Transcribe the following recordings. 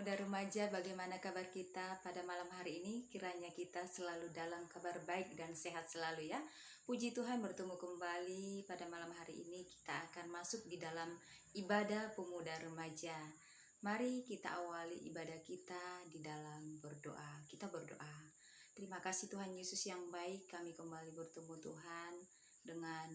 pemuda remaja, bagaimana kabar kita pada malam hari ini? Kiranya kita selalu dalam kabar baik dan sehat selalu ya. Puji Tuhan, bertemu kembali pada malam hari ini. Kita akan masuk di dalam ibadah pemuda remaja. Mari kita awali ibadah kita di dalam berdoa. Kita berdoa. Terima kasih Tuhan Yesus yang baik, kami kembali bertemu Tuhan dengan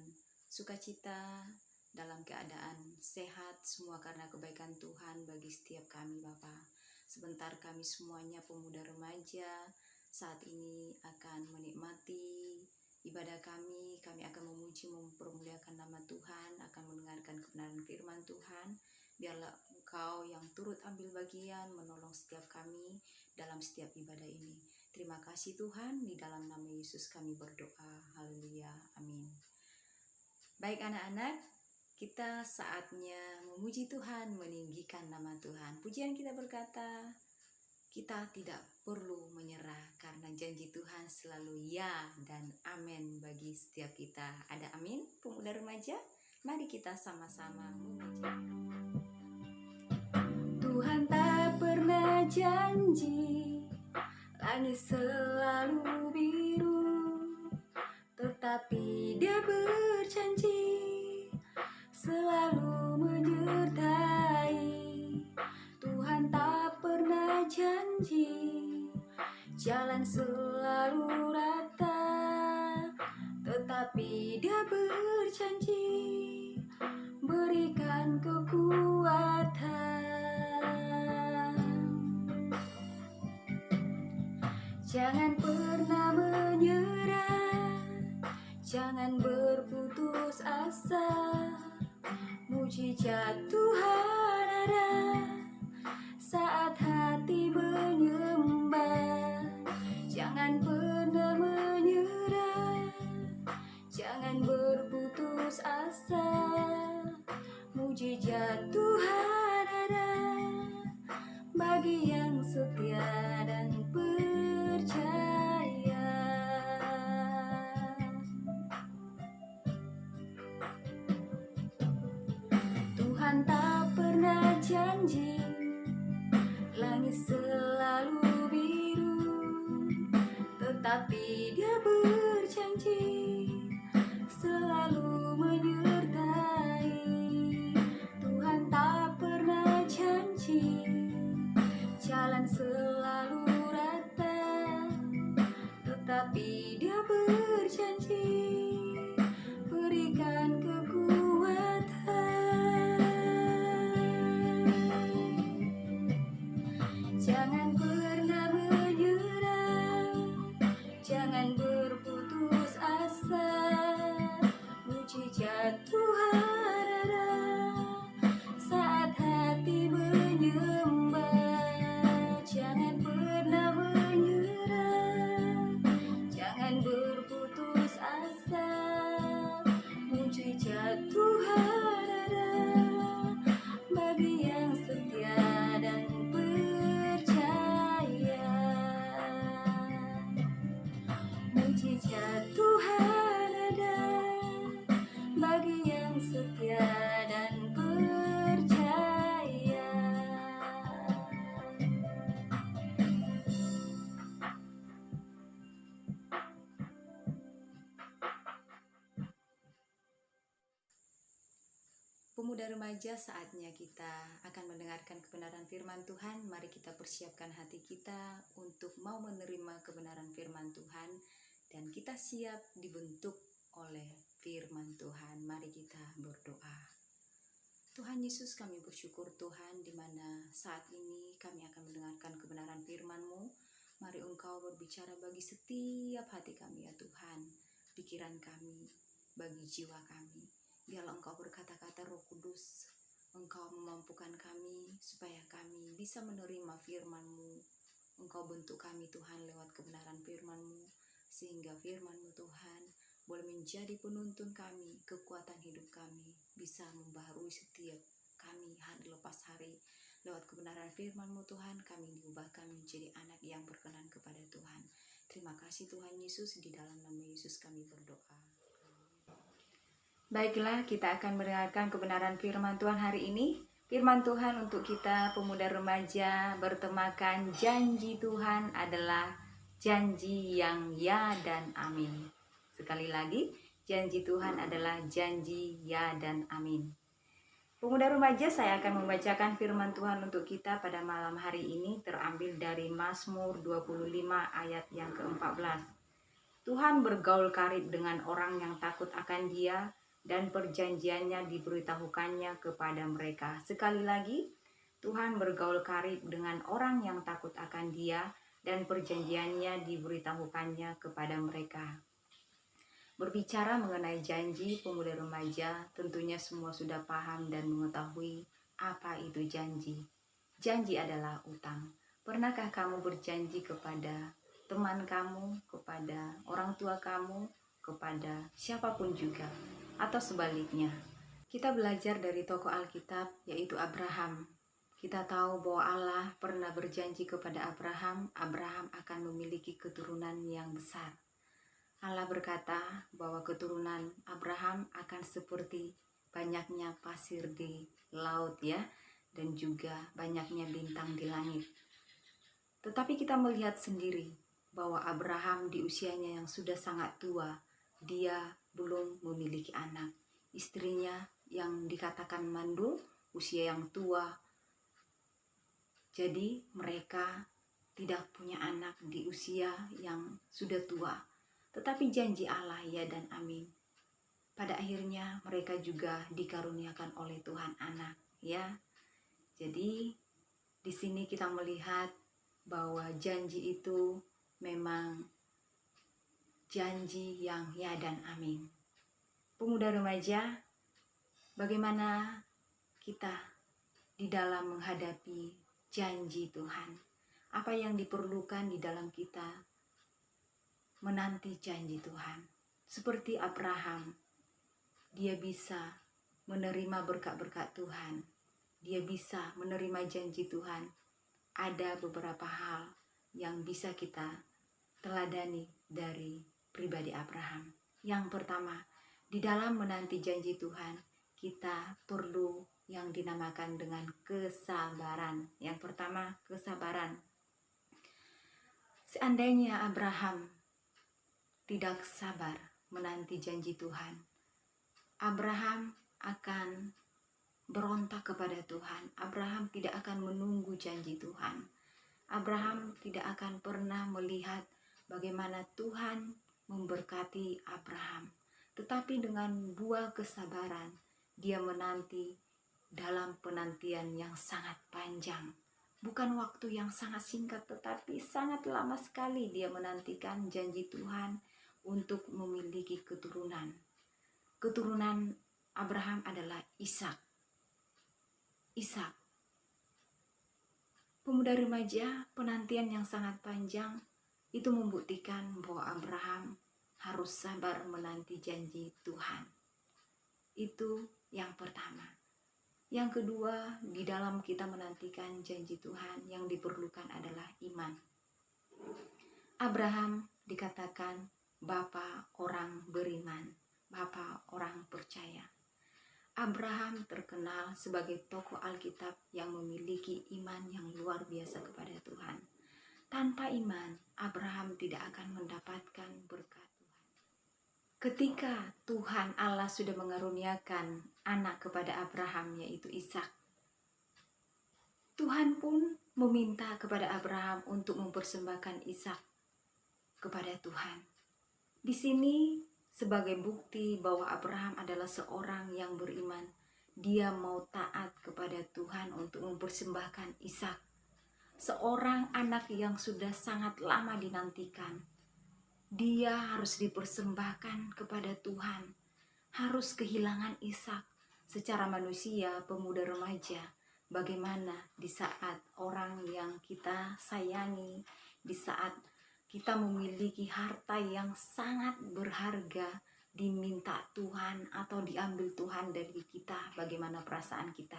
sukacita, dalam keadaan sehat, semua karena kebaikan Tuhan bagi setiap kami Bapa. Sebentar kami semuanya pemuda remaja saat ini akan menikmati ibadah kami akan memuji, mempermuliakan nama Tuhan, akan mendengarkan kebenaran firman Tuhan. Biarlah Engkau yang turut ambil bagian, menolong setiap kami dalam setiap ibadah ini. Terima kasih Tuhan, di dalam nama Yesus kami berdoa. Haleluya, amin. Baik anak-anak, kita saatnya memuji Tuhan, meninggikan nama Tuhan. Pujian kita berkata, kita tidak perlu menyerah karena janji Tuhan selalu ya dan amin bagi setiap kita. Ada amin, pemuda remaja? Mari kita sama-sama memuji. Tuhan tak pernah janji langit selalu biru, tetapi Dia berjanji selalu menyertai. Tuhan tak pernah janji jalan selalu rata, tetapi Dia berjanji berikan kekuatan. Jangan pernah menyerah, jangan berputus asa. Mujizat Tuhan ada saat hati menyembah. Jangan pernah menyerah, jangan berputus asa. Mujizat Tuhan ada bagi yang setia dan percaya. Tuhan tak pernah janji langit selalu biru, tetapi Dia berjanji selalu menyertai. Tuhan tak pernah janji jalan selalu rata, tetapi Dia berjanji berikan kekuatan. Jangan pernah menyerah, jangan berputus asa. Mujizat Tuhan ada saat hati menyembah. Jangan pernah menyerah, jangan berputus asa. Mujizat Tuhan ada bagi yang setia dan percaya. Mujizat Tuhan ada bagi yang setia dan percaya. Pemuda remaja, saatnya kita akan mendengarkan kebenaran firman Tuhan. Mari kita persiapkan hati kita untuk mau menerima kebenaran firman Tuhan, dan kita siap dibentuk oleh firman Tuhan. Mari kita berdoa. Tuhan Yesus, kami bersyukur Tuhan, di mana saat ini kami akan mendengarkan kebenaran firman-Mu. Mari Engkau berbicara bagi setiap hati kami ya Tuhan, pikiran kami, bagi jiwa kami. Biarlah Engkau berkata-kata, Roh Kudus, Engkau memampukan kami supaya kami bisa menerima firman-Mu. Engkau bentuk kami Tuhan lewat kebenaran firman-Mu, sehingga firman-Mu Tuhan boleh menjadi penuntun kami, kekuatan hidup kami, bisa membaharui setiap kami hari lepas hari. Lewat kebenaran firman-Mu Tuhan, kami diubahkan menjadi anak yang berkenan kepada Tuhan. Terima kasih Tuhan Yesus, di dalam nama Yesus kami berdoa. Baiklah, kita akan mendengarkan kebenaran firman Tuhan hari ini. Firman Tuhan untuk kita pemuda remaja bertemakan janji Tuhan adalah janji yang ya dan amin. Sekali lagi, janji Tuhan adalah janji ya dan amin. Pemuda remaja, saya akan membacakan firman Tuhan untuk kita pada malam hari ini, terambil dari Mazmur 25 ayat yang ke-14. Tuhan bergaul karib dengan orang yang takut akan Dia, dan perjanjiannya diberitahukannya kepada mereka. Sekali lagi, Tuhan bergaul karib dengan orang yang takut akan Dia, dan perjanjiannya diberitahukannya kepada mereka. Berbicara mengenai janji, pemuda remaja tentunya semua sudah paham dan mengetahui apa itu janji. Janji adalah utang. Pernahkah kamu berjanji kepada teman kamu, kepada orang tua kamu, kepada siapapun juga, atau sebaliknya? Kita belajar dari tokoh Alkitab, yaitu Abraham. Kita tahu bahwa Allah pernah berjanji kepada Abraham akan memiliki keturunan yang besar. Allah berkata bahwa keturunan Abraham akan seperti banyaknya pasir di laut ya, dan juga banyaknya bintang di langit. Tetapi kita melihat sendiri bahwa Abraham di usianya yang sudah sangat tua, dia belum memiliki anak. Istrinya yang dikatakan mandul, usia yang tua. Jadi mereka tidak punya anak di usia yang sudah tua. Tetapi janji Allah ya dan amin. Pada akhirnya mereka juga dikaruniakan oleh Tuhan anak, ya. Jadi di sini kita melihat bahwa janji itu memang janji yang ya dan amin. Pemuda remaja, bagaimana kita di dalam menghadapi janji Tuhan? Apa yang diperlukan di dalam kita menanti janji Tuhan? Seperti Abraham, dia bisa menerima berkat-berkat Tuhan. Dia bisa menerima janji Tuhan. Ada beberapa hal yang bisa kita teladani dari pribadi Abraham. Yang pertama, di dalam menanti janji Tuhan, kita perlu yang dinamakan dengan kesabaran. Yang pertama, kesabaran. Seandainya Abraham tidak sabar menanti janji Tuhan, Abraham akan berontak kepada Tuhan. Abraham tidak akan menunggu janji Tuhan. Abraham tidak akan pernah melihat bagaimana Tuhan memberkati Abraham. Tetapi dengan buah kesabaran, dia menanti dalam penantian yang sangat panjang. Bukan waktu yang sangat singkat, tetapi sangat lama sekali dia menantikan janji Tuhan untuk memiliki keturunan. Keturunan Abraham adalah Ishak. Pemuda remaja, penantian yang sangat panjang itu membuktikan bahwa Abraham harus sabar menanti janji Tuhan. Itu yang pertama. Yang kedua, di dalam kita menantikan janji Tuhan, yang diperlukan adalah iman. Abraham dikatakan bapa orang beriman, bapa orang percaya. Abraham terkenal sebagai tokoh Alkitab yang memiliki iman yang luar biasa kepada Tuhan. Tanpa iman, Abraham tidak akan mendapatkan berkat Tuhan. Ketika Tuhan Allah sudah mengaruniakan anak kepada Abraham, yaitu Ishak, Tuhan pun meminta kepada Abraham untuk mempersembahkan Ishak kepada Tuhan. Di sini sebagai bukti bahwa Abraham adalah seorang yang beriman. Dia mau taat kepada Tuhan untuk mempersembahkan Ishak, seorang anak yang sudah sangat lama dinantikan. Dia harus dipersembahkan kepada Tuhan, harus kehilangan Ishak. Secara manusia, pemuda remaja, bagaimana di saat orang yang kita sayangi, di saat kita memiliki harta yang sangat berharga, diminta Tuhan atau diambil Tuhan dari kita, bagaimana perasaan kita?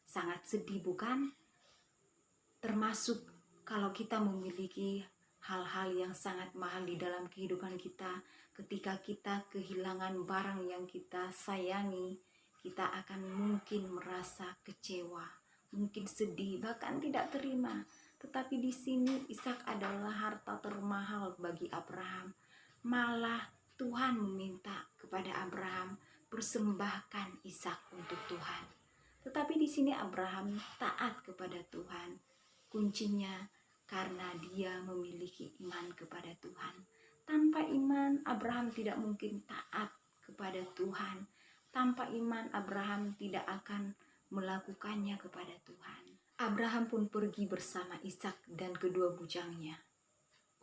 Sangat sedih, bukan? Termasuk kalau kita memiliki hal-hal yang sangat mahal di dalam kehidupan kita, ketika kita kehilangan barang yang kita sayangi, kita akan mungkin merasa kecewa. mungkin sedih, bahkan tidak terima. Tetapi di sini Ishak adalah harta termahal bagi Abraham. Malah Tuhan meminta kepada Abraham, persembahkan Ishak untuk Tuhan. Tetapi di sini Abraham taat kepada Tuhan. Kuncinya karena dia memiliki iman kepada Tuhan. Tanpa iman Abraham tidak mungkin taat kepada Tuhan. Tanpa iman Abraham tidak akan melakukannya kepada Tuhan. Abraham pun pergi bersama Ishak dan kedua bujangnya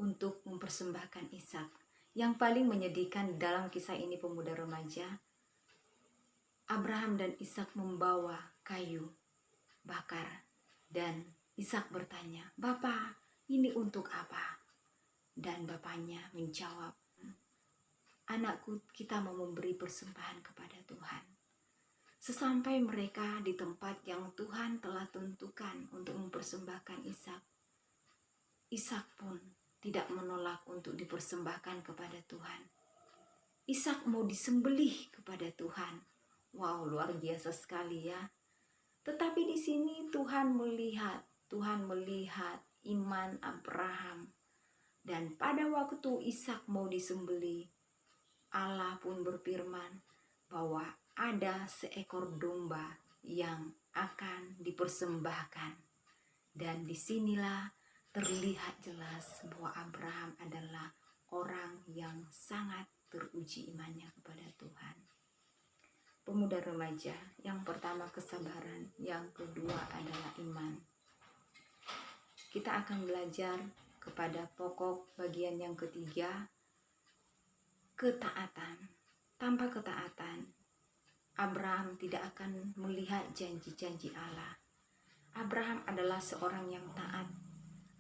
untuk mempersembahkan Ishak. Yang paling menyedihkan dalam kisah ini pemuda remaja, Abraham dan Ishak membawa kayu bakar dan Ishak bertanya, "Bapa, ini untuk apa?" Dan bapaknya menjawab, "Anakku, kita mau memberi persembahan kepada Tuhan." Sesampai mereka di tempat yang Tuhan telah tentukan untuk mempersembahkan Ishak, Ishak pun tidak menolak untuk dipersembahkan kepada Tuhan. Ishak mau disembelih kepada Tuhan. Wow, luar biasa sekali ya. Tetapi di sini Tuhan melihat iman Abraham. Dan pada waktu Ishak mau disembelih, Allah pun berfirman bahwa ada seekor domba yang akan dipersembahkan. Dan disinilah terlihat jelas bahwa Abraham adalah orang yang sangat teruji imannya kepada Tuhan. Pemuda remaja, yang pertama kesabaran, yang kedua adalah iman. Kita akan belajar kepada pokok bagian yang ketiga, ketaatan. Tanpa ketaatan, Abraham tidak akan melihat janji-janji Allah. Abraham adalah seorang yang taat.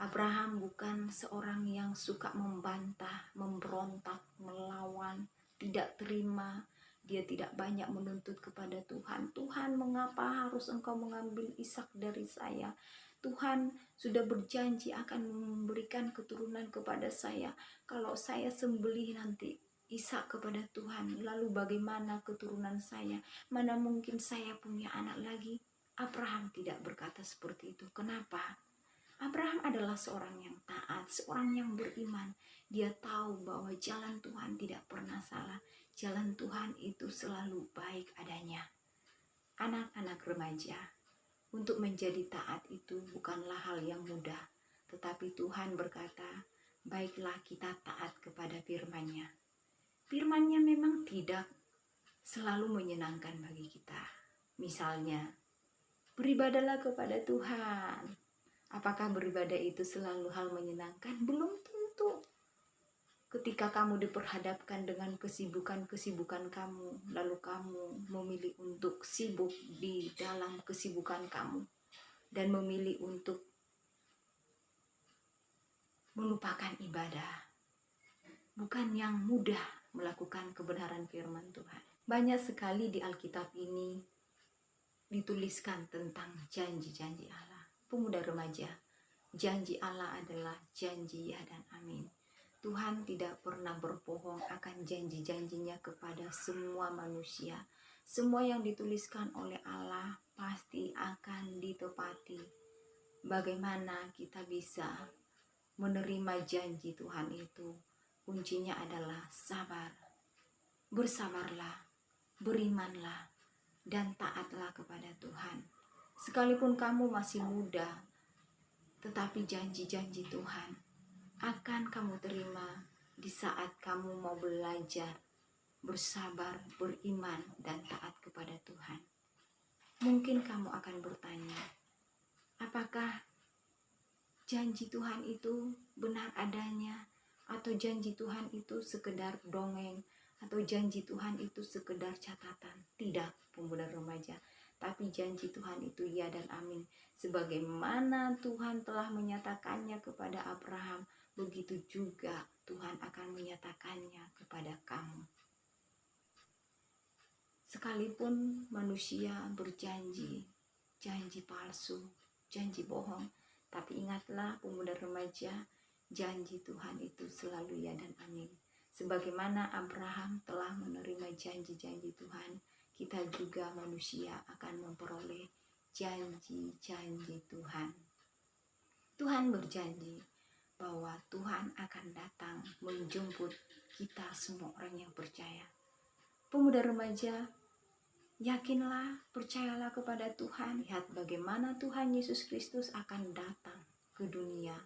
Abraham bukan seorang yang suka membantah, memberontak, melawan, tidak terima. Dia tidak banyak menuntut kepada Tuhan. Tuhan, mengapa harus engkau mengambil Ishak dari saya? Tuhan sudah berjanji akan memberikan keturunan kepada saya. Kalau saya sembelih nanti Ishak kepada Tuhan, lalu bagaimana keturunan saya? Mana mungkin saya punya anak lagi? Abraham tidak berkata seperti itu. Kenapa? Abraham adalah seorang yang taat, seorang yang beriman. Dia tahu bahwa jalan Tuhan tidak pernah salah. Jalan Tuhan itu selalu baik adanya. Anak-anak remaja, untuk menjadi taat itu bukanlah hal yang mudah. Tetapi Tuhan berkata, baiklah kita taat kepada firman-Nya. Firman-Nya memang tidak selalu menyenangkan bagi kita. Misalnya, beribadalah kepada Tuhan. Apakah beribadah itu selalu hal menyenangkan? Belum tentu. Ketika kamu diperhadapkan dengan kesibukan-kesibukan kamu, lalu kamu memilih untuk sibuk di dalam kesibukan kamu, dan memilih untuk melupakan ibadah, bukan yang mudah melakukan kebenaran firman Tuhan. Banyak sekali di Alkitab ini dituliskan tentang janji-janji Allah. Pemuda remaja, janji Allah adalah janji ya dan amin. Tuhan tidak pernah berbohong akan janji-janjinya kepada semua manusia. Semua yang dituliskan oleh Allah pasti akan ditepati. Bagaimana kita bisa menerima janji Tuhan itu? Kuncinya adalah sabar. Bersabarlah, berimanlah, dan taatlah kepada Tuhan. Sekalipun kamu masih muda, tetapi janji-janji Tuhan akan kamu terima di saat kamu mau belajar, bersabar, beriman, dan taat kepada Tuhan. Mungkin kamu akan bertanya, apakah janji Tuhan itu benar adanya? Atau janji Tuhan itu sekedar dongeng? Atau janji Tuhan itu sekedar catatan? Tidak, pemuda remaja. Tapi janji Tuhan itu ya dan amin. Sebagaimana Tuhan telah menyatakannya kepada Abraham, begitu juga Tuhan akan menyatakannya kepada kamu. Sekalipun manusia berjanji, janji palsu, janji bohong, tapi ingatlah pemuda remaja, janji Tuhan itu selalu ya dan amin. Sebagaimana Abraham telah menerima janji-janji Tuhan, kita juga manusia akan memperoleh janji-janji Tuhan. Tuhan berjanji bahwa Tuhan akan datang menjemput kita semua orang yang percaya. Pemuda remaja, yakinlah, percayalah kepada Tuhan. Lihat bagaimana Tuhan Yesus Kristus akan datang ke dunia.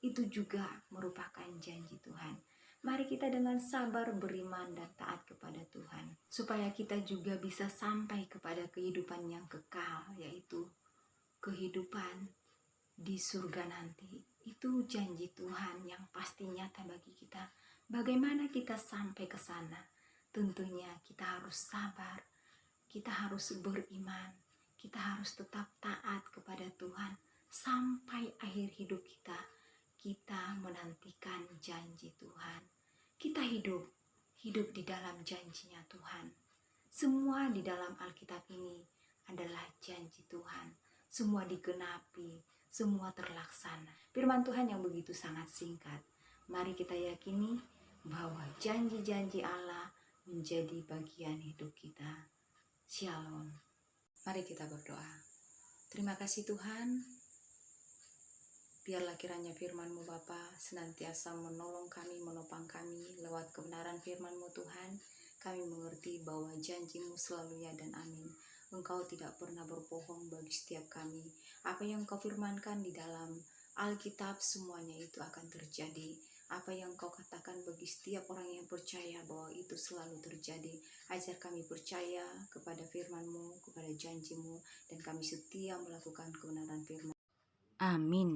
Itu juga merupakan janji Tuhan. Mari kita dengan sabar beriman dan taat kepada Tuhan, supaya kita juga bisa sampai kepada kehidupan yang kekal, yaitu kehidupan di surga nanti. Itu janji Tuhan yang pasti nyata bagi kita. Bagaimana kita sampai ke sana? Tentunya kita harus sabar, kita harus beriman, kita harus tetap taat kepada Tuhan sampai akhir hidup kita. Kita menantikan janji Tuhan. Kita hidup di dalam janjinya Tuhan. Semua di dalam Alkitab ini adalah janji Tuhan. Semua digenapi, semua terlaksana. Firman Tuhan yang begitu sangat singkat. Mari kita yakini bahwa janji-janji Allah menjadi bagian hidup kita. Shalom. Mari kita berdoa. Terima kasih Tuhan. Biarlah kiranya firman-Mu Bapa senantiasa menolong kami, menopang kami lewat kebenaran firman-Mu Tuhan. Kami mengerti bahwa janji-Mu selalu ya dan amin. Engkau tidak pernah berbohong bagi setiap kami. Apa yang Kau firmankan di dalam Alkitab semuanya itu akan terjadi. Apa yang Kau katakan bagi setiap orang yang percaya bahwa itu selalu terjadi. Ajar kami percaya kepada firman-Mu, kepada janji-Mu, dan kami setia melakukan kebenaran firman. Amin.